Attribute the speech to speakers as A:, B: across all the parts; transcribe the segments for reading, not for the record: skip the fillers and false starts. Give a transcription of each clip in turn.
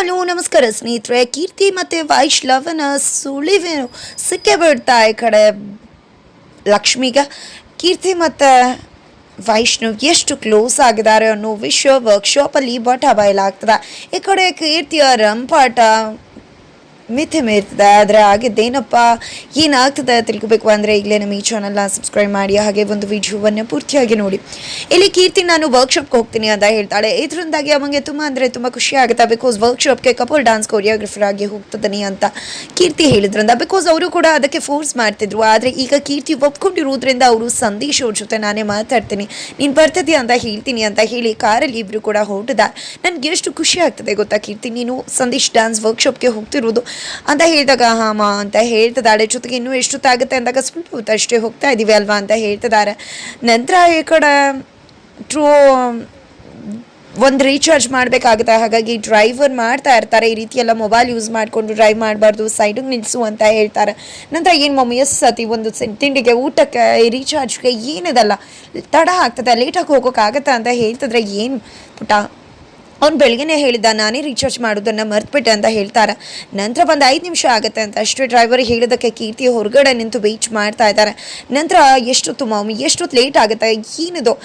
A: Hello ನಮಸ್ಕಾರ ಸ್ನೇಹಿತರೆ. ಕೀರ್ತಿ ಮತ್ತು ವೈಷ್ಣವನ ಸುಳಿವೇನು ಸಿಕ್ಕೇ ಬಿಡ್ತಾ ಈ ಕಡೆ ಲಕ್ಷ್ಮಿಗೆ. ಕೀರ್ತಿ ಮತ್ತು ವೈಷ್ಣವ್ ಎಷ್ಟು ಕ್ಲೋಸ್ ಆಗಿದ್ದಾರೆ ಅನ್ನೋ ವಿಷಯ ವರ್ಕ್ಶಾಪಲ್ಲಿ ಬಯಲಾಗ್ತದೆ. ಈ ಕಡೆ ಕೀರ್ತಿಯ ರಂಪಾಟ ಮಿತಿ ಮೀರ್ತದೆ. ಆದರೆ ಆಗಿದ್ದೇನಪ್ಪ ಏನಾಗ್ತದೆ ತಿಳ್ಕೊಬೇಕು ಅಂದರೆ ಈಗಲೇ ನಮ್ಮ ಈ ಚಾನಲ್ನ ಸಬ್ಸ್ಕ್ರೈಬ್ ಮಾಡಿ, ಹಾಗೆ ಒಂದು ವಿಡಿಯೋವನ್ನು ಪೂರ್ತಿಯಾಗಿ ನೋಡಿ. ಇಲ್ಲಿ ಕೀರ್ತಿ ನಾನು ವರ್ಕ್ಶಾಪ್ಗೆ ಹೋಗ್ತೀನಿ ಅಂತ ಹೇಳ್ತಾಳೆ. ಇದರಿಂದಾಗಿ ಅವಂಗೆ ತುಂಬ ಅಂದರೆ ತುಂಬ ಖುಷಿ ಆಗುತ್ತೆ. ಬಿಕಾಸ್ ವರ್ಕ್ಶಾಪ್ಗೆ ಕಪಲ್ ಡ್ಯಾನ್ಸ್ ಕೊರಿಯೋಗ್ರಫರ್ ಆಗಿ ಹೋಗ್ತದನಿ ಅಂತ ಕೀರ್ತಿ ಹೇಳಿದ್ರಿಂದ. ಬಿಕಾಸ್ ಅವರು ಕೂಡ ಅದಕ್ಕೆ ಫೋರ್ಸ್ ಮಾಡ್ತಿದ್ರು. ಆದರೆ ಈಗ ಕೀರ್ತಿ ಒಪ್ಕೊಂಡಿರೋದ್ರಿಂದ ಅವರು ಸಂದೇಶ್ ಅವ್ರ ಜೊತೆ ನಾನೇ ಮಾತಾಡ್ತೀನಿ, ನೀನು ಬರ್ತಿದ್ಯಾ ಅಂತ ಹೇಳ್ತೀನಿ ಅಂತ ಹೇಳಿ ಕಾರಲ್ಲಿ ಇಬ್ಬರು ಕೂಡ ಹೊರಟಿದ್ದಾರೆ. ನನಗೆ ಎಷ್ಟು ಖುಷಿ ಆಗ್ತದೆ ಗೊತ್ತಾ ಕೀರ್ತಿ, ನೀನು ಸಂದೇಶ್ ಡ್ಯಾನ್ಸ್ ವರ್ಕ್ಶಾಪ್ಗೆ ಹೋಗ್ತಿರೋದು ಅಂತ ಹೇಳಿದಾಗ ಹಾಮ ಅಂತ ಹೇಳ್ತಿದ್ದಾಳೆ. ಜೊತೆಗೆ ಇನ್ನೂ ಎಷ್ಟೊತ್ತಾಗುತ್ತೆ ಅಂದಾಗ ಸ್ವಲ್ಪ ಹೊತ್ತು ಅಷ್ಟೇ ಹೋಗ್ತಾ ಇದ್ದೀವಿ ಅಲ್ವಾ ಅಂತ ಹೇಳ್ತಿದ್ದಾರೆ. ನಂತರ ಈ ಕಡೆ ಒಂದು ರೀಚಾರ್ಜ್ ಮಾಡಬೇಕಾಗುತ್ತೆ. ಹಾಗಾಗಿ ಡ್ರೈವರ್ ಮಾಡ್ತಾ ಇರ್ತಾರೆ, ಈ ರೀತಿ ಎಲ್ಲ ಮೊಬೈಲ್ ಯೂಸ್ ಮಾಡಿಕೊಂಡು ಡ್ರೈವ್ ಮಾಡಬಾರ್ದು, ಸೈಡಿಗೆ ನಿಲ್ಲಿಸು ಅಂತ ಹೇಳ್ತಾರೆ. ನಂತರ ಏನು ಮಮ್ಮಿ ಎಷ್ಟು ಸತಿ ಒಂದು ತಿಂಡಿಗೆ ಊಟಕ್ಕೆ ರೀಚಾರ್ಜ್ಗೆ ಏನಿದಲ್ಲ ತಡ ಆಗ್ತದೆ, ಲೇಟಾಗಿ ಹೋಗೋಕ್ಕಾಗತ್ತಾ ಅಂತ ಹೇಳ್ತಿದ್ರೆ ಏನು ಪುಟ ಅವ್ನು ಬೆಳಗ್ಗೆನೇ ಹೇಳಿದ್ದ ನಾನೇ ರೀಚಾರ್ಜ್ ಮಾಡೋದನ್ನು ಮರ್ತ್ಬಿಟ್ಟೆ ಅಂತ ಹೇಳ್ತಾರೆ. ನಂತರ ಒಂದು 5 ನಿಮಿಷ ಆಗುತ್ತೆ ಅಂತ ಅಷ್ಟೇ ಡ್ರೈವರ್ ಹೇಳಿದ್ದಕ್ಕೆ ಕೀರ್ತಿ ಹೊರಗಡೆ ನಿಂತು ವೆಯ್ಟ್ ಮಾಡ್ತಾ ಇದ್ದಾರೆ. ನಂತರ ಎಷ್ಟೊತ್ತು ಮಮ್ಮಿ ಎಷ್ಟೊತ್ತು ಲೇಟ್ ಆಗುತ್ತೆ ಏನಿದು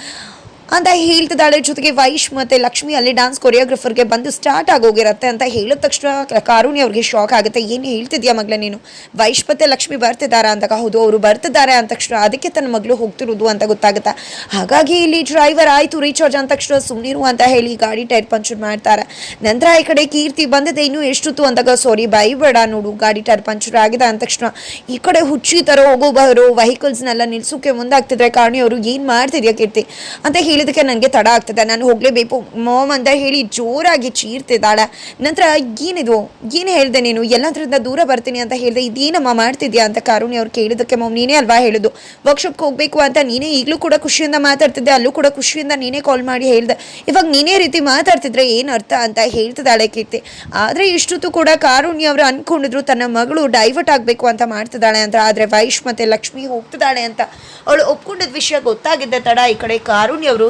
A: ಅಂತ ಹೇಳ್ತಿದ್ದಾಳೆ. ಜೊತೆಗೆ ವೈಶ್ ಮತ್ತು ಲಕ್ಷ್ಮಿ ಅಲ್ಲಿ ಡ್ಯಾನ್ಸ್ ಕೊರಿಯೋಗ್ರಫರ್ಗೆ ಬಂದು ಸ್ಟಾರ್ಟ್ ಆಗೋಗಿರುತ್ತೆ ಅಂತ ಹೇಳಿದ ತಕ್ಷಣ ಕಾರುಣಿ ಅವ್ರಿಗೆ ಶಾಕ್ ಆಗುತ್ತೆ. ಏನು ಹೇಳ್ತಿದ್ಯಾ ಮಗಳೇ ನೀನು, ವೈಶ್ ಮತ್ತು ಲಕ್ಷ್ಮಿ ಬರ್ತಿದ್ದಾರಾ ಅಂತ. ಹೌದು ಅವರು ಬರ್ತಿದ್ದಾರೆ ಅಂದ ತಕ್ಷಣ ಅದಕ್ಕೆ ತನ್ನ ಮಗಳು ಹೋಗ್ತಿರೋದು ಅಂತ ಗೊತ್ತಾಗುತ್ತೆ. ಹಾಗಾಗಿ ಇಲ್ಲಿ ಡ್ರೈವರ್ ಆಯಿತು ರೀಚಾರ್ಜ್ ಅಂದ ತಕ್ಷಣ ಸುಮ್ಮನಿರು ಅಂತ ಹೇಳಿ ಗಾಡಿ ಟೈರ್ ಪಂಚರ್ ಮಾಡ್ತಾರೆ. ನಂತರ ಈ ಕಡೆ ಕೀರ್ತಿ ಬಂದಿದೆ, ಇನ್ನೂ ಎಷ್ಟೊತ್ತು ಅಂದಾಗ ಸಾರಿ ಬೈಬೇಡ ನೋಡು ಗಾಡಿ ಟೈರ್ ಪಂಚರ್ ಆಗಿದೆ ಅಂದ ತಕ್ಷಣ ಈ ಕಡೆ ಹುಚ್ಚಿ ಥರ ಹೋಗೋ ಬರೋ ವೆಹಿಕಲ್ಸ್ನೆಲ್ಲ ನಿಲ್ಸೋಕೆ ಮುಂದಾಗ್ತಿದ್ರೆ ಕಾರುಣಿ ಅವರು ಏನು ಮಾಡ್ತಿದ್ಯಾ ಕೀರ್ತಿ ಅಂತ ಇದಕ್ಕೆ ನನಗೆ ತಡ ಆಗ್ತದೆ, ನಾನು ಹೋಗಲೇಬೇಕು ಮಾಮ್ ಅಂತ ಹೇಳಿ ಜೋರಾಗಿ ಚೀರ್ತಿದ್ದಾಳೆ. ನಂತರ ಏನಿದು ಏನು ಹೇಳಿದೆ ನೀನು, ಎಲ್ಲದರಿಂದ ದೂರ ಬರ್ತೀನಿ ಅಂತ ಹೇಳಿದೆ, ಇದೇನಮ್ಮ ಮಾಡ್ತಿದ್ಯಾ ಅಂತ ಕಾರುಣಿ ಅವ್ರು ಕೇಳಿದಕ್ಕೆ ಮಾಮ್ ನೀನೇ ಅಲ್ವಾ ಹೇಳಿದ್ದು ವರ್ಕ್ಶಾಪ್ಗೆ ಹೋಗಬೇಕು ಅಂತ, ನೀನೇ ಈಗಲೂ ಕೂಡ ಖುಷಿಯಿಂದ ಮಾತಾಡ್ತಿದ್ದೆ, ಅಲ್ಲೂ ಕೂಡ ಖುಷಿಯಿಂದ ನೀನೇ ಕಾಲ್ ಮಾಡಿ ಹೇಳಿದೆ, ಇವಾಗ ನೀನೇ ರೀತಿ ಮಾತಾಡ್ತಿದ್ರೆ ಏನು ಅರ್ಥ ಅಂತ ಹೇಳ್ತಿದ್ದಾಳೆ ಕೀರ್ತಿ. ಆದರೆ ಇಷ್ಟೊತ್ತು ಕೂಡ ಕಾರುಣಿ ಅವರು ಅಂದ್ಕೊಂಡಿದ್ರು ತನ್ನ ಮಗಳು ಡೈವರ್ಟ್ ಆಗಬೇಕು ಅಂತ ಮಾಡ್ತಿದ್ದಾಳೆ ಅಂತ. ಆದರೆ ವೈಶ್ ಮತ್ತು ಲಕ್ಷ್ಮಿ ಹೋಗ್ತಿದ್ದಾಳೆ ಅಂತ ಅವಳು ಒಪ್ಕೊಂಡಿದ್ದ ವಿಷಯ ಗೊತ್ತಾಗಿದ್ದ ತಡ ಈ ಕಡೆ ಕಾರುಣಿ ಅವರು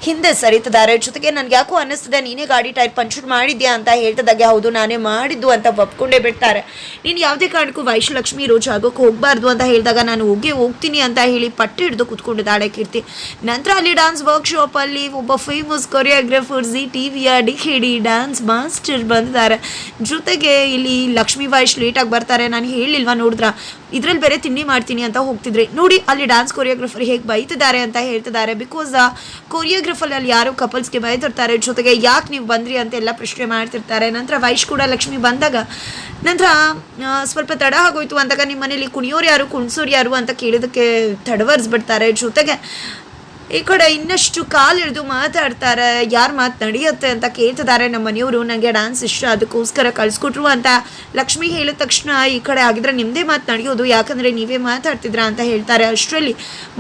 A: ಹಿಂದೆ ಸರಿತಿದ್ದಾರೆ. ಜೊತೆಗೆ ನನ್ಗೆ ಯಾಕೋ ಅನ್ನಿಸ್ತದೆ ನೀನೇ ಗಾಡಿ ಟೈರ್ ಪಂಚರ್ ಮಾಡಿದ್ಯಾ ಅಂತ ಹೇಳ್ತಿದ್ದಾಗೆ ಹೌದು ನಾನೇ ಮಾಡಿದ್ದು ಅಂತ ಒಪ್ಕೊಂಡೇ ಬಿಡ್ತಾರೆ. ನೀನು ಯಾವುದೇ ಕಾರಣಕ್ಕೂ ವೈಶಲಕ್ಷ್ಮಿ ರೋಜ್ ಆಗೋಕೆ ಹೋಗಬಾರ್ದು ಅಂತ ಹೇಳಿದಾಗ ನಾನು ಹೋಗ್ತೀನಿ ಅಂತ ಹೇಳಿ ಪಟ್ಟು ಹಿಡಿದು ಕೂತ್ಕೊಂಡಿದ್ದಾಳೆ ಕೀರ್ತಿ. ನಂತರ ಅಲ್ಲಿ ಡ್ಯಾನ್ಸ್ ವರ್ಕ್ಶಾಪಲ್ಲಿ ಒಬ್ಬ ಫೇಮಸ್ ಕೊರಿಯೋಗ್ರಫರ್ ZTVಯ DKD ಡ್ಯಾನ್ಸ್ ಮಾಸ್ಟರ್ ಬಂದಿದ್ದಾರೆ. ಜೊತೆಗೆ ಇಲ್ಲಿ ಲಕ್ಷ್ಮಿ ವೈಶ್ ಲೇಟಾಗಿ ಬರ್ತಾರೆ. ನಾನು ಹೇಳಿಲ್ವಾ ನೋಡಿದ್ರ ಇದ್ರಲ್ಲಿ ಬೇರೆ ತಿಂಡಿ ಮಾಡ್ತೀನಿ ಅಂತ ಹೋಗ್ತಿದ್ರಿ ನೋಡಿ, ಅಲ್ಲಿ ಡ್ಯಾನ್ಸ್ ಕೊರಿಯೋಗ್ರಫರ್ ಹೇಗೆ ಬೈತಿದ್ದಾರೆ ಅಂತ ಹೇಳ್ತಿದ್ದಾರೆ. ಬಿಕಾಸ್ ಕೊರಿಯೋಗ್ರಫರ್ ಅಲ್ಲಿ ಯಾರೋ ಕಪಲ್ಸ್ಗೆ ಬೈತಿರ್ತಾರೆ, ಜೊತೆಗೆ ಯಾಕೆ ನೀವು ಬಂದ್ರಿ ಅಂತ ಎಲ್ಲ ಪ್ರಶ್ನೆ ಮಾಡ್ತಿರ್ತಾರೆ. ನಂತರ ವೈಶ್ ಕೂಡ ಲಕ್ಷ್ಮಿ ಬಂದಾಗ ನಂತರ ಸ್ವಲ್ಪ ತಡ ಆಗೋಯ್ತು ಅಂದಾಗ ನಿಮ್ಮ ಮನೇಲಿ ಕುಣಿಯೋರು ಯಾರು ಕುಣಿಸೋರು ಯಾರು ಅಂತ ಕೇಳೋದಕ್ಕೆ ತಡವರ್ಸ್ಬಿಡ್ತಾರೆ. ಜೊತೆಗೆ ಈ ಕಡೆ ಇನ್ನಷ್ಟು ಕಾಲು ಹಿಡಿದು ಮಾತಾಡ್ತಾರೆ, ಯಾರು ಮಾತು ನಡೆಯುತ್ತೆ ಅಂತ ಕೇಳ್ತಿದ್ದಾರೆ. ನಮ್ಮ ಮನೆಯವರು ನನಗೆ ಡ್ಯಾನ್ಸ್ ಇಷ್ಟ ಅದಕ್ಕೋಸ್ಕರ ಕಳಿಸ್ಕೊಟ್ರು ಅಂತ ಲಕ್ಷ್ಮಿ ಹೇಳಿದ ತಕ್ಷಣ ಈ ಕಡೆ ಆಗಿದ್ರೆ ನಿಮ್ಮದೇ ಮಾತು ನಡೆಯೋದು, ಯಾಕಂದರೆ ನೀವೇ ಮಾತಾಡ್ತಿದ್ರಾ ಅಂತ ಹೇಳ್ತಾರೆ. ಅಷ್ಟರಲ್ಲಿ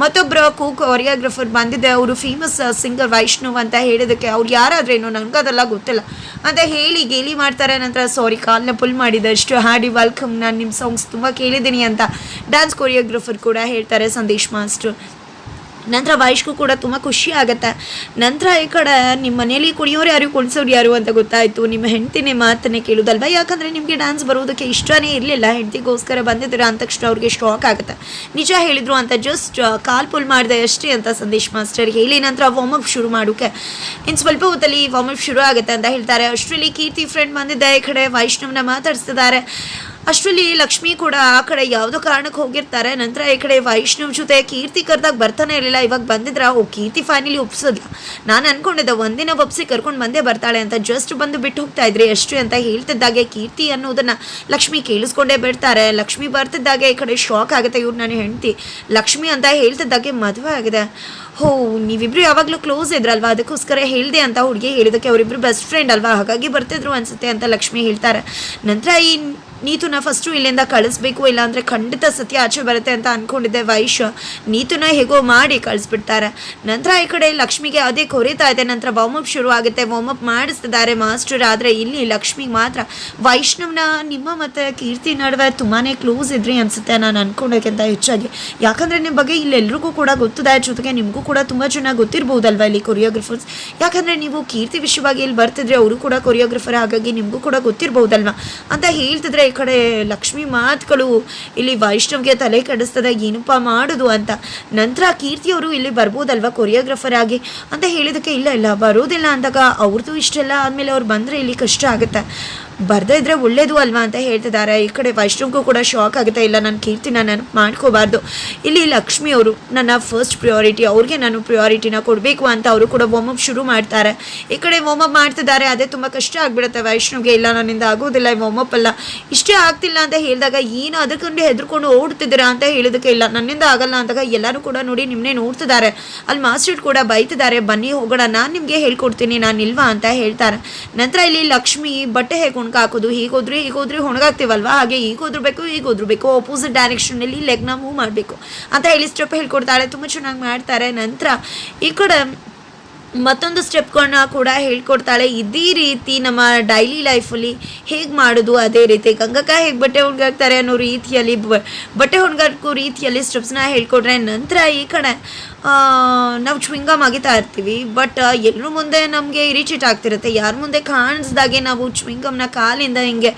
A: ಮತ್ತೊಬ್ಬರ ಕೊರಿಯೋಗ್ರಫರ್ ಬಂದಿದ್ದೆ, ಅವರು ಫೇಮಸ್ ಸಿಂಗರ್ ವೈಷ್ಣವ್ ಅಂತ ಹೇಳಿದಕ್ಕೆ ಅವ್ರು ಯಾರಾದ್ರೇನೋ ನನಗದೆಲ್ಲ ಗೊತ್ತಿಲ್ಲ ಅಂತ ಹೇಳಿ ಗೇಲಿ ಮಾಡ್ತಾರೆ. ನಂತರ ಸಾರಿ ಕಾಲನ್ನ ಪುಲ್ ಮಾಡಿದೆ ಅಷ್ಟು ಹಾಡಿ ವೆಲ್ಕಮ್, ನಾನು ನಿಮ್ಮ ಸಾಂಗ್ಸ್ ತುಂಬ ಕೇಳಿದ್ದೀನಿ ಅಂತ ಡ್ಯಾನ್ಸ್ ಕೊರಿಯೋಗ್ರಫರ್ ಕೂಡ ಹೇಳ್ತಾರೆ ಸಂದೇಶ್ ಮಾಸ್ಟರ್. ನಂತರ ವೈಶ್ಗೂ ಕೂಡ ತುಂಬ ಖುಷಿ ಆಗುತ್ತೆ. ನಂತರ ಈ ಕಡೆ ನಿಮ್ಮ ಮನೇಲಿ ಕುಣಿಯೋರು ಯಾರು ಕುಣಿಸೋರು ಯಾರು ಅಂತ ಗೊತ್ತಾಯಿತು, ನಿಮ್ಮ ಹೆಂಡ್ತಿನೇ ಮಾತನ್ನೇ ಕೇಳೋದಲ್ವ, ಯಾಕಂದರೆ ನಿಮಗೆ ಡ್ಯಾನ್ಸ್ ಬರೋದಕ್ಕೆ ಇಷ್ಟನೇ ಇರಲಿಲ್ಲ, ಹೆಂಡ್ತಿಗೋಸ್ಕರ ಬಂದಿದ್ದೀರಾ ಅಂದ ತಕ್ಷಣ ಅವ್ರಿಗೆ ಶಾಕ್ ಆಗುತ್ತೆ. ನಿಜ ಹೇಳಿದರು ಅಂತ ಜಸ್ಟ್ ಕಾಲ್ ಪುಲ್ ಮಾಡಿದೆ ಅಷ್ಟೇ ಅಂತ ಸಂದೇಶ್ ಮಾಸ್ಟರ್ ಹೇಳಿ ನಂತರ ವಾರ್ಮಪ್ ಶುರು ಮಾಡೋಕ್ಕೆ ಇನ್ನು ಸ್ವಲ್ಪ ಹೊತ್ತಲ್ಲಿ ವಾರ್ಮಪ್ ಶುರು ಆಗುತ್ತೆ ಅಂತ ಹೇಳ್ತಾರೆ. ಅಷ್ಟರಲ್ಲಿ ಕೀರ್ತಿ ಫ್ರೆಂಡ್ ಬಂದಿದ್ದೆ, ಈ ಕಡೆ ವೈಷ್ಣವ್ನ ಮಾತಾಡಿಸ್ತಿದ್ದಾರೆ. ಅಷ್ಟರಲ್ಲಿ ಲಕ್ಷ್ಮಿ ಕೂಡ ಆ ಕಡೆ ಯಾವುದೋ ಕಾರಣಕ್ಕೆ ಹೋಗಿರ್ತಾರೆ. ನಂತರ ಈ ಕಡೆ ವೈಷ್ಣವ್ ಜೊತೆ ಕೀರ್ತಿ ಕರೆದಾಗ ಬರ್ತಾನೆ ಇರಲಿಲ್ಲ, ಇವಾಗ ಬಂದಿದ್ರ ಕೀರ್ತಿ ಫೈನಲಿ ಒಪ್ಸೋದ್ಲ. ನಾನು ಅನ್ಕೊಂಡಿದ್ದೆ ಒಂದಿನ ಒಪ್ಸಿ ಕರ್ಕೊಂಡು ಬಂದೇ ಬರ್ತಾಳೆ ಅಂತ, ಜಸ್ಟ್ ಬಂದು ಬಿಟ್ಟು ಹೋಗ್ತಾ ಇದ್ರಿ ಅಷ್ಟು ಅಂತ ಹೇಳ್ತಿದ್ದಾಗೆ ಕೀರ್ತಿ ಅನ್ನೋದನ್ನ ಲಕ್ಷ್ಮಿ ಕೇಳಿಸ್ಕೊಂಡೇ ಬಿಡ್ತಾರೆ. ಲಕ್ಷ್ಮಿ ಬರ್ತಿದ್ದಾಗೆ ಈ ಕಡೆ ಶಾಕ್ ಆಗುತ್ತೆ, ಇವ್ರು ನಾನು ಹೆಂಡ್ತಿ ಲಕ್ಷ್ಮಿ ಅಂತ ಹೇಳ್ತಿದ್ದಾಗೆ ಮದುವೆ ಆಗಿದೆ. ಹೋ ನೀವಿಬ್ರು ಯಾವಾಗಲೂ ಕ್ಲೋಸ್ ಇದ್ರಲ್ವಾ ಅದಕ್ಕೋಸ್ಕರ ಹೇಳಿದೆ ಅಂತ ಹುಡುಗಿ ಹೇಳಿದಕ್ಕೆ ಅವರಿಬ್ರು ಬೆಸ್ಟ್ ಫ್ರೆಂಡ್ ಅಲ್ವಾ ಹಾಗಾಗಿ ಬರ್ತಿದ್ರು ಅನ್ಸುತ್ತೆ ಅಂತ ಲಕ್ಷ್ಮಿ ಹೇಳ್ತಾರೆ. ನಂತರ ಈ ನೀತುನ ಫಸ್ಟು ಇಲ್ಲಿಂದ ಕಳಿಸ್ಬೇಕು, ಇಲ್ಲಾಂದರೆ ಖಂಡಿತ ಸತ್ಯ ಆಚೆ ಬರುತ್ತೆ ಅಂತ ಅಂದ್ಕೊಂಡಿದ್ದೆ ವೈಶ್. ನೀತುನ ಹೇಗೋ ಮಾಡಿ ಕಳಿಸ್ಬಿಡ್ತಾರೆ. ನಂತರ ಈ ಕಡೆ ಲಕ್ಷ್ಮಿಗೆ ಅದೇ ಕೊರಿತಾ ಇದೆ. ನಂತರ ವಾರ್ಮಪ್ ಶುರು ಆಗುತ್ತೆ, ವಾರ್ಮಪ್ ಮಾಡಿಸ್ತಿದ್ದಾರೆ ಮಾಸ್ಟರ್. ಆದರೆ ಇಲ್ಲಿ ಲಕ್ಷ್ಮಿಗೆ ಮಾತ್ರ ವೈಷ್ಣವ್ನ ನಿಮ್ಮ ಮತ್ತು ಕೀರ್ತಿ ನಡುವೆ ತುಂಬಾ ಕ್ಲೋಸ್ ಇದ್ರಿ ಅನಿಸುತ್ತೆ ನಾನು ಅಂದ್ಕೊಂಡೋಕ್ಕಿಂತ ಹೆಚ್ಚಾಗಿ. ಯಾಕಂದರೆ ನಿಮ್ಮ ಬಗ್ಗೆ ಇಲ್ಲೆಲ್ರಿಗೂ ಕೂಡ ಗೊತ್ತಿದೆ, ಜೊತೆಗೆ ನಿಮಗೂ ಕೂಡ ತುಂಬ ಚೆನ್ನಾಗಿ ಗೊತ್ತಿರ್ಬೋದಲ್ವ ಇಲ್ಲಿ ಕೊರಿಯೋಗ್ರಫರ್ಸ್. ಯಾಕಂದರೆ ನೀವು ಕೀರ್ತಿ ವಿಷಯವಾಗಿ ಇಲ್ಲಿ ಬರ್ತಿದ್ರೆ ಅವರು ಕೂಡ ಕೊರಿಯೋಗ್ರಫರ್, ಹಾಗಾಗಿ ನಿಮಗೂ ಕೂಡ ಗೊತ್ತಿರ್ಬೋದಲ್ವ ಅಂತ ಹೇಳ್ತಿದ್ರೆ ಈ ಕಡೆ ಲಕ್ಷ್ಮಿ ಮಾತುಗಳು ಇಲ್ಲಿ ವೈಷ್ಣವ್ಗೆ ತಲೆ ಕೆಡಿಸ್ತದೆ, ಏನಪ್ಪ ಮಾಡೋದು ಅಂತ. ನಂತರ ಕೀರ್ತಿಯವರು ಇಲ್ಲಿ ಬರ್ಬೋದಲ್ವ ಕೊರಿಯೋಗ್ರಫರ್ ಆಗಿ ಅಂತ ಹೇಳಿದಕ್ಕೆ ಇಲ್ಲ ಬರೋದಿಲ್ಲ ಅಂದಾಗ ಅವ್ರದ್ದು ಇಷ್ಟೆಲ್ಲ ಆದಮೇಲೆ ಅವ್ರು ಬಂದರೆ ಇಲ್ಲಿ ಕಷ್ಟ ಆಗುತ್ತೆ, ಬರ್ದೇ ಇದ್ರೆ ಒಳ್ಳೇದು ಅಲ್ವಾ ಅಂತ ಹೇಳ್ತಿದ್ದಾರೆ. ಈ ಕಡೆ ವೈಷ್ಣವ್ಗೂ ಕೂಡ ಶಾಕ್ ಆಗುತ್ತೆ, ಇಲ್ಲ ನಾನು ಕೀರ್ತಿನ ನಾನು ಮಾಡ್ಕೋಬಾರ್ದು, ಇಲ್ಲಿ ಲಕ್ಷ್ಮಿ ಅವರು ನನ್ನ ಫಸ್ಟ್ ಪ್ರಿಯಾರಿಟಿ, ಅವ್ರಿಗೆ ನಾನು ಪ್ರಿಯಾರಿಟಿನ ಕೊಡಬೇಕು ಅಂತ ಅವರು ಕೂಡ ವಾರ್ಮಪ್ ಶುರು ಮಾಡ್ತಾರೆ. ಈ ಕಡೆ ವಾರ್ಮಪ್ ಮಾಡ್ತಿದ್ದಾರೆ, ಅದೇ ತುಂಬ ಕಷ್ಟ ಆಗಿಬಿಡುತ್ತೆ ವೈಷ್ಣವ್ಗೆ. ಇಲ್ಲ ನನ್ನಿಂದ ಆಗೋದಿಲ್ಲ ಈ ವಾರ್ಮಪ್ ಅಲ್ಲ, ಇಷ್ಟೇ ಆಗ್ತಿಲ್ಲ ಅಂತ ಹೇಳಿದಾಗ ಏನು ಅದಕ್ಕೊಂದು ಹೆದರ್ಕೊಂಡು ಓಡ್ತಿದ್ದೀರಾ ಅಂತ ಹೇಳಿದಕ್ಕೆ ಇಲ್ಲ ನನ್ನಿಂದ ಆಗಲ್ಲ ಅಂದಾಗ ಎಲ್ಲರೂ ಕೂಡ ನೋಡಿ ನಿಮ್ಮನ್ನೇ ನೋಡ್ತಿದ್ದಾರೆ. ಅಲ್ಲಿ ಮಾಸ್ಟರ್ ಕೂಡ ಬೈತಿದ್ದಾರೆ, ಬನ್ನಿ ಹೋಗೋಣ ನಾನು ನಿಮಗೆ ಹೇಳ್ಕೊಡ್ತೀನಿ ನಾನು ಇಲ್ವಾ ಅಂತ ಹೇಳ್ತಾರೆ. ನಂತರ ಇಲ್ಲಿ ಲಕ್ಷ್ಮಿ ಬಟ್ಟೆ ಹೇಗೆ ಹಾಕೋದು, ಹೀಗೋದ್ರೆ ಹೊಣಗಾಗ್ತೀವಲ್ವಾ, ಹಾಗೆ ಹೀಗೋದ್ರು ಬೇಕು ಆಪೋಸಿಟ್ ಡೈರೆಕ್ಷನಲ್ಲಿ ಲೆಗ್ನ ಮೂವ್ ಮಾಡಬೇಕು ಅಂತ ಹೇಳಿ ಸ್ಟೆಪ್ ಹೇಳ್ಕೊಡ್ತಾಳೆ. ತುಂಬ ಚೆನ್ನಾಗಿ ಮಾಡ್ತಾರೆ. ನಂತರ ಈ ಕಡೆ ಮತ್ತೊಂದು ಸ್ಟೆಪ್ಗಳನ್ನ ಕೂಡ ಹೇಳ್ಕೊಡ್ತಾಳೆ. ಇದೇ ರೀತಿ ನಮ್ಮ ಡೈಲಿ ಲೈಫಲ್ಲಿ ಹೇಗೆ ಮಾಡೋದು ಅದೇ ರೀತಿ ಗಂಗಕ್ಕ ಹೇಗೆ ಬಟ್ಟೆ ಹೊಣ್ಗಾಕ್ತಾರೆ ಅನ್ನೋ ರೀತಿಯಲ್ಲಿ ಬಟ್ಟೆ ಹೊಣ್ಗಾಕೋ ರೀತಿಯಲ್ಲಿ ಸ್ಟೆಪ್ಸ್ನ ಹೇಳ್ಕೊಡ್ರೆ. ನಂತರ ಈ ಕಡೆ ನಾವು ಚ್ವಿಂಗಮ್ ಆಗಿತಾ ಇರ್ತೀವಿ, ಬಟ್ ಎಲ್ಲರ ಮುಂದೆ ನಮಗೆ ಇರಿಟೇಟ್ ಆಗ್ತಿರುತ್ತೆ, ಯಾರ ಮುಂದೆ ಕಾಣಿಸ್ದಾಗೆ ನಾವು ಚ್ವಿಂಗಮ್ನ ಕಾಲಿಂದ ಹಿಂಗೆ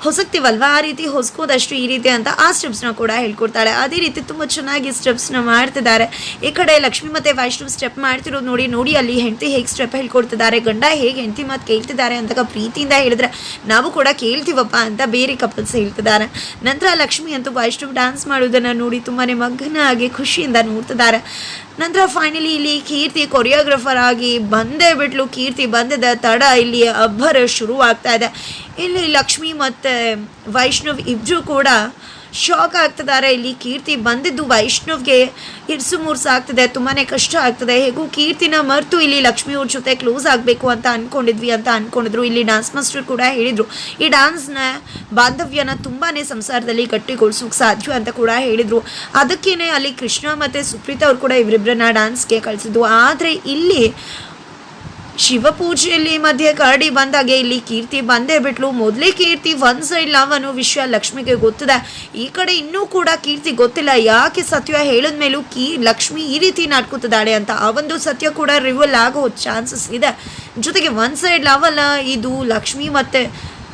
A: ಹೊಸಕ್ತೀವಲ್ವ, ಆ ರೀತಿ ಹೊಸ್ಕೋದಷ್ಟು ಈ ರೀತಿ ಅಂತ ಆ ಸ್ಟೆಪ್ಸ್ನ ಕೂಡ ಹೇಳ್ಕೊಡ್ತಾಳೆ. ಅದೇ ರೀತಿ ತುಂಬ ಚೆನ್ನಾಗಿ ಸ್ಟೆಪ್ಸ್ನ ಮಾಡ್ತಿದ್ದಾರೆ. ಈ ಕಡೆ ಲಕ್ಷ್ಮಿ ಮತ್ತು ವೈಷ್ಣವ್ ಸ್ಟೆಪ್ ಮಾಡ್ತಿರೋದು ನೋಡಿ ಅಲ್ಲಿ ಹೆಂಡತಿ ಹೇಗೆ ಸ್ಟೆಪ್ ಹೇಳ್ಕೊಡ್ತಿದ್ದಾರೆ, ಗಂಡ ಹೇಗೆ ಹೆಂಡತಿ ಮಾತು ಕೇಳ್ತಿದ್ದಾರೆ ಅಂತ ಪ್ರೀತಿಯಿಂದ ಹೇಳಿದ್ರೆ ನಾವು ಕೂಡ ಕೇಳ್ತೀವಪ್ಪ ಅಂತ ಬೇರೆ ಕಪಲ್ಸ್ ಹೇಳ್ತಿದ್ದಾರೆ. ನಂತರ ಲಕ್ಷ್ಮಿ ಅಂತೂ ವೈಷ್ಣವ್ ಡ್ಯಾನ್ಸ್ ಮಾಡೋದನ್ನು ನೋಡಿ ತುಂಬಾ ಮಗ್ನಾಗಿ ಖುಷಿಯಿಂದ ನೋಡ್ತಿದ್ದಾರೆ. ನಂತರ ಫೈನಲಿ ಇಲ್ಲಿ ಕೀರ್ತಿ ಕೊರಿಯೋಗ್ರಫರ್ ಆಗಿ ಬಂದೇ ಬಿಟ್ಲು. ಕೀರ್ತಿ ಬಂದಿದ್ದ ತಡ ಇಲ್ಲಿ ಅಬ್ಬರ ಶುರುವಾಗ್ತಾ ಇದೆ. ಇಲ್ಲಿ ಲಕ್ಷ್ಮಿ ಮತ್ತು ವೈಷ್ಣವ್ ಇಬ್ಬರು ಕೂಡ ಶಾಕ್ ಆಗ್ತಿದ್ದಾರೆ. ಇಲ್ಲಿ ಕೀರ್ತಿ ಬಂದಿದ್ದು ವೈಷ್ಣವ್ಗೆ ಇರ್ಸು ಮುರ್ಸು ಆಗ್ತಿದೆ, ತುಂಬಾ ಕಷ್ಟ ಆಗ್ತದೆ. ಹೇಗೂ ಕೀರ್ತಿನ ಮರೆತು ಇಲ್ಲಿ ಲಕ್ಷ್ಮಿ ಅವ್ರ ಜೊತೆ ಕ್ಲೋಸ್ ಆಗಬೇಕು ಅಂತ ಅಂದ್ಕೊಂಡಿದ್ರು. ಇಲ್ಲಿ ಡ್ಯಾನ್ಸ್ ಮಾಸ್ಟರ್ ಕೂಡ ಹೇಳಿದರು, ಈ ಡ್ಯಾನ್ಸ್ನ ಬಾಂಧವ್ಯನ ತುಂಬಾ ಸಂಸಾರದಲ್ಲಿ ಗಟ್ಟಿಗೊಳಿಸೋಕೆ ಸಾಧ್ಯ ಅಂತ ಕೂಡ ಹೇಳಿದರು. ಅದಕ್ಕೇನೆ ಅಲ್ಲಿ ಕೃಷ್ಣ ಮತ್ತು ಸುಪ್ರೀತಾ ಅವ್ರು ಕೂಡ ಇವರಿಬ್ಬರನ್ನ ಡ್ಯಾನ್ಸ್ಗೆ ಕಳಿಸಿದ್ದು. ಆದರೆ ಇಲ್ಲಿ ಶಿವಪೂಜೆಯಲ್ಲಿ ಮಧ್ಯೆ ಕರಡಿ ಬಂದಾಗೆ ಇಲ್ಲಿ ಕೀರ್ತಿ ಬಂದೇ ಬಿಟ್ಲು. ಮೊದಲೇ ಕೀರ್ತಿ ಒನ್ ಸೈಡ್ ಲವ್ ಅನ್ನೋ ವಿಷಯ ಲಕ್ಷ್ಮಿಗೆ ಗೊತ್ತಿದೆ. ಈ ಕಡೆ ಇನ್ನೂ ಕೂಡ ಕೀರ್ತಿ ಗೊತ್ತಿಲ್ಲ ಯಾಕೆ ಸತ್ಯ ಹೇಳಿದ ಮೇಲೂ ಲಕ್ಷ್ಮಿ ಈ ರೀತಿ ನಾಟ್ಕೋತಿದ್ದಾಳೆ ಅಂತ. ಆ ಒಂದು ಸತ್ಯ ಕೂಡ ರಿವೀಲ್ ಆಗೋ ಚಾನ್ಸಸ್ ಇದೆ. ಜೊತೆಗೆ ಒನ್ ಸೈಡ್ ಲವ್ ಅಲ್ಲ ಇದು,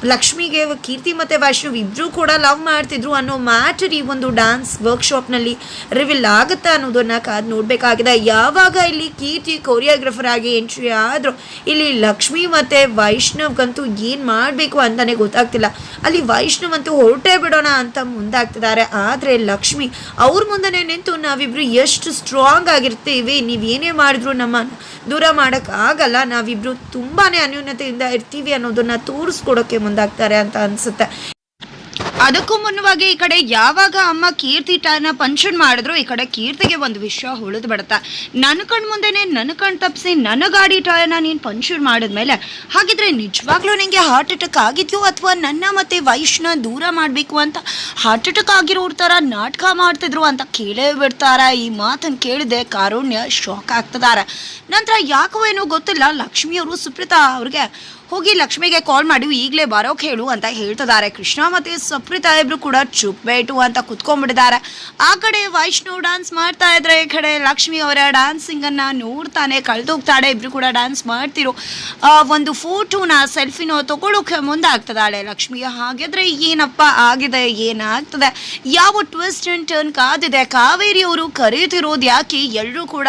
A: ಲಕ್ಷ್ಮಿಗೆ ಕೀರ್ತಿ ಮತ್ತು ವೈಷ್ಣವ್ ಇಬ್ಬರೂ ಕೂಡ ಲವ್ ಮಾಡ್ತಿದ್ರು ಅನ್ನೋ ಮ್ಯಾಟರ್ ಈ ಒಂದು ಡ್ಯಾನ್ಸ್ ವರ್ಕ್ಶಾಪ್ನಲ್ಲಿ ರಿವೀಲ್ ಆಗುತ್ತಾ ಅನ್ನೋದನ್ನು ಕಾದು ನೋಡಬೇಕಾಗಿದೆ. ಯಾವಾಗ ಇಲ್ಲಿ ಕೀರ್ತಿ ಕೊರಿಯೋಗ್ರಫರ್ ಆಗಿ ಎಂಟ್ರಿ ಆದರೂ ಇಲ್ಲಿ ಲಕ್ಷ್ಮಿ ಮತ್ತು ವೈಷ್ಣವ್ಗಂತೂ ಏನು ಮಾಡಬೇಕು ಅಂತಲೇ ಗೊತ್ತಾಗ್ತಿಲ್ಲ. ಅಲ್ಲಿ ವೈಷ್ಣವ್ ಅಂತೂ ಹೊರಟೇ ಬಿಡೋಣ ಅಂತ ಮುಂದಾಗ್ತಿದ್ದಾರೆ. ಆದರೆ ಲಕ್ಷ್ಮಿ ಅವ್ರ ಮುಂದೆ ನಿಂತು ನಾವಿಬ್ಬರು ಎಷ್ಟು ಸ್ಟ್ರಾಂಗ್ ಆಗಿರ್ತೀವಿ, ನೀವೇನೇ ಮಾಡಿದ್ರು ನಮ್ಮನ್ನು ದೂರ ಮಾಡೋಕ್ಕಾಗಲ್ಲ, ನಾವಿಬ್ಬರು ತುಂಬಾ ಅನ್ಯೂನ್ಯತೆಯಿಂದ ಇರ್ತೀವಿ ಅನ್ನೋದನ್ನು ತೋರಿಸ್ಕೊಡೋಕ್ಕೆ ಮುಂದಾಗ್ತಾರೆ ಅಂತ ಅನಿಸುತ್ತೆ. ಅದಕ್ಕೂ ಮುನ್ನವಾಗಿ ಈ ಕಡೆ ಯಾವಾಗ ಅಮ್ಮ ಕೀರ್ತಿ ಟೈನ ಪಂಕ್ಷನ್ ಮಾಡಿದ್ರು ಈ ಕಡೆ ಕೀರ್ತಿಗೆ ಒಂದು ವಿಷಯ ಹೊಳೆದು ಬಿಡುತ್ತೆ. ನನ್ನ ಕಣ್ ಮುಂದೆನೆ ನನ್ನ ಕಣ್ ತಪ್ಪಿಸಿ ನನ್ನ ಗಾಡಿ ಟೈರ್ನ ನೀನು ಪಂಕ್ಷನ್ ಮಾಡಿದ್ಮೇಲೆ ಹಾಗಿದ್ರೆ ನಿಜವಾಗ್ಲೂ ನಿನಗೆ ಹಾರ್ಟ್ ಅಟ್ಯಾಕ್ ಆಗಿದ್ಯೋ ಅಥವಾ ನನ್ನ ಮತ್ತೆ ವೈಷ್ಣ ದೂರ ಮಾಡಬೇಕು ಅಂತ ಹಾರ್ಟ್ ಅಟ್ಯಾಕ್ ಆಗಿರೋರ ಥರ ನಾಟಕ ಮಾಡ್ತಿದ್ರು ಅಂತ ಕೇಳೇ ಬಿಡ್ತಾರೆ. ಈ ಮಾತನ್ನು ಕೇಳಿದೆ ಕಾರುಣ್ಯ ಶಾಕ್ ಆಗ್ತಿದ್ದಾರೆ. ನಂತರ ಯಾಕೋ ಏನೋ ಗೊತ್ತಿಲ್ಲ ಲಕ್ಷ್ಮಿಯವರು ಸುಪ್ರೀತಾ ಅವ್ರಿಗೆ ಹೋಗಿ ಲಕ್ಷ್ಮಿಗೆ ಕಾಲ್ ಮಾಡಿ ಈಗಲೇ ಬರೋಕೆ ಹೇಳು ಅಂತ ಹೇಳ್ತಿದ್ದಾರೆ. ಕೃಷ್ಣ ಮತ್ತು ಸುಪ್ರೀತಾ ಇಬ್ರು ಕೂಡ ಚುಪ್ಬೇಟು ಅಂತ ಕುತ್ಕೊಂಡ್ಬಿಟ್ಟಿದ್ದಾರೆ. ಆ ಕಡೆ ವೈಷ್ಣವ್ ಡ್ಯಾನ್ಸ್ ಮಾಡ್ತಾ ಇದ್ರೆ ಈ ಕಡೆ ಲಕ್ಷ್ಮಿ ಅವರ ಡ್ಯಾನ್ಸಿಂಗನ್ನು ನೋಡ್ತಾನೆ ಕಳೆದೋಗ್ತಾಳೆ. ಇಬ್ರು ಕೂಡ ಡ್ಯಾನ್ಸ್ ಮಾಡ್ತಿರೋ ಒಂದು ಫೋಟೋನ ಸೆಲ್ಫಿನೋ ತಗೊಳ್ಳೋಕೆ ಮುಂದಾಗ್ತದಾಳೆ ಲಕ್ಷ್ಮಿ. ಹಾಗಿದ್ರೆ ಏನಪ್ಪ ಆಗಿದೆ, ಏನಾಗ್ತದೆ, ಯಾವ ಟ್ವಿಸ್ಟ್ ಆ್ಯಂಡ್ ಟರ್ನ್ ಕಾದಿದೆ, ಕಾವೇರಿ ಅವರು ಕರೀತಿರೋದು ಯಾಕೆ, ಎಲ್ಲರೂ ಕೂಡ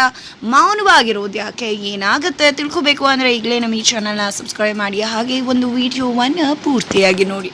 A: ಮೌನವಾಗಿರೋದು ಯಾಕೆ, ಏನಾಗುತ್ತೆ ತಿಳ್ಕೊಬೇಕು ಅಂದರೆ ಈಗಲೇ ನಮ್ಮ ಈ ಚಾನಲ್ನ ಸಬ್ಸ್ಕ್ರೈಬ್ ಮಾಡಿ, ಹಾಗೆ ಒಂದು ವಿಡಿಯೋವನ್ನು ಪೂರ್ತಿಯಾಗಿ ನೋಡಿ.